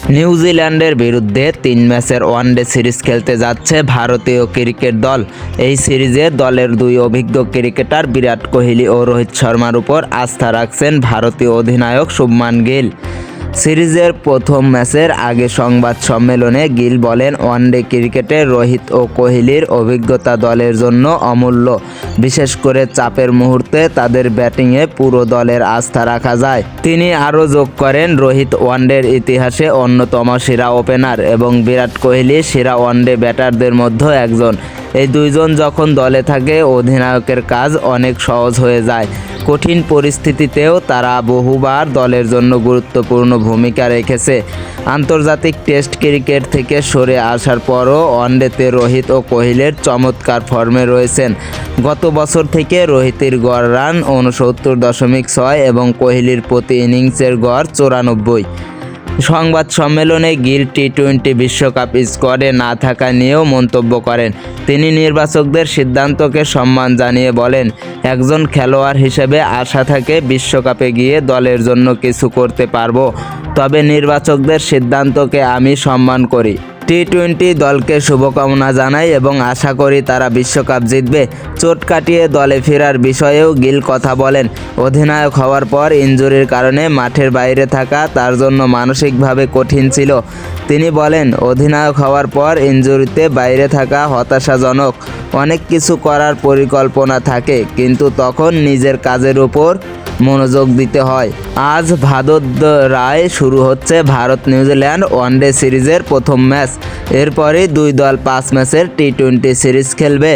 নিউজিল্যান্ডের বিরুদ্ধে ৩ ম্যাচের ওয়ানডে সিরিজ খেলতে যাচ্ছে ভারতীয় ক্রিকেট দল। এই সিরিজে দলের দুই অভিজ্ঞ ক্রিকেটার বিরাট কোহলি ও রোহিত শর্মার উপর আস্থা রাখছেন ভারতীয় অধিনায়ক শুভমান গিল। সিরিজের প্রথম ম্যাচের আগে সংবাদ সম্মেলনে গিল বলেন, ওয়ানডে ক্রিকেটে রোহিত ও কোহলির অভিজ্ঞতা দলের জন্য অমূল্য। বিশেষ করে চাপের মুহূর্তে তাদের ব্যাটিংয়ে পুরো দলের আস্থা রাখা যায়। তিনি আরও যোগ করেন, রোহিত ওয়ানডের ইতিহাসে অন্যতম সেরা ওপেনার এবং বিরাট কোহলি সেরা ওয়ানডে ব্যাটারদের মধ্যে একজন। এই দুইজন যখন দলে থাকে অধিনায়কের কাজ অনেক সহজ হয়ে যায়। কঠিন পরিস্থিতিতেও তারা বহুবার দলের জন্য গুরুত্বপূর্ণ ভূমিকা রেখেছে। আন্তর্জাতিক টেস্ট ক্রিকেট থেকে সরে আসার পরও ওয়ানডেতে রোহিত ও কোহলির চমৎকার ফর্মে রয়েছেন। গত বছর থেকে রোহিতের গড় রান 69.6 এবং কোহলির প্রতি ইনিংসের গড় 94। সংবাদ সম্মেলনে গিল টি-20 বিশ্বকাপ স্কোয়াডে না থাকা নিয়েও মন্তব্য করেন। তিনি নির্বাচকদের সিদ্ধান্তকে সম্মান জানিয়ে বলেন, একজন খেলোয়াড় হিসেবে আশা থাকে বিশ্বকাপে গিয়ে দলের জন্য কিছু করতে পারবো, তবে নির্বাচকদের সিদ্ধান্তকে আমি সম্মান করি। টি-20 দলকে শুভকামনা জানাই এবং আশা করি তারা বিশ্বকাপ জিতবে। চোট কাটিয়ে দলে ফেরার বিষয়েও গিল কথা বলেন। অধিনায়ক হওয়ার পর ইনজুরির কারণে মাঠের বাইরে থাকা তার জন্য মানসিকভাবে কঠিন ছিল। তিনি বলেন, অধিনায়ক হওয়ার পর ইনজুরিতে বাইরে থাকা হতাশাজনক। অনেক কিছু করার পরিকল্পনা থাকে, কিন্তু তখন নিজের কাজের উপর মনোযোগ দিতে হয়। আজ ভাদোদরায় শুরু হচ্ছে ভারত নিউজিল্যান্ড ওয়ানডে সিরিজের প্রথম ম্যাচ। এরপরই দুই দল 5 ম্যাচের টি-20 সিরিজ খেলবে।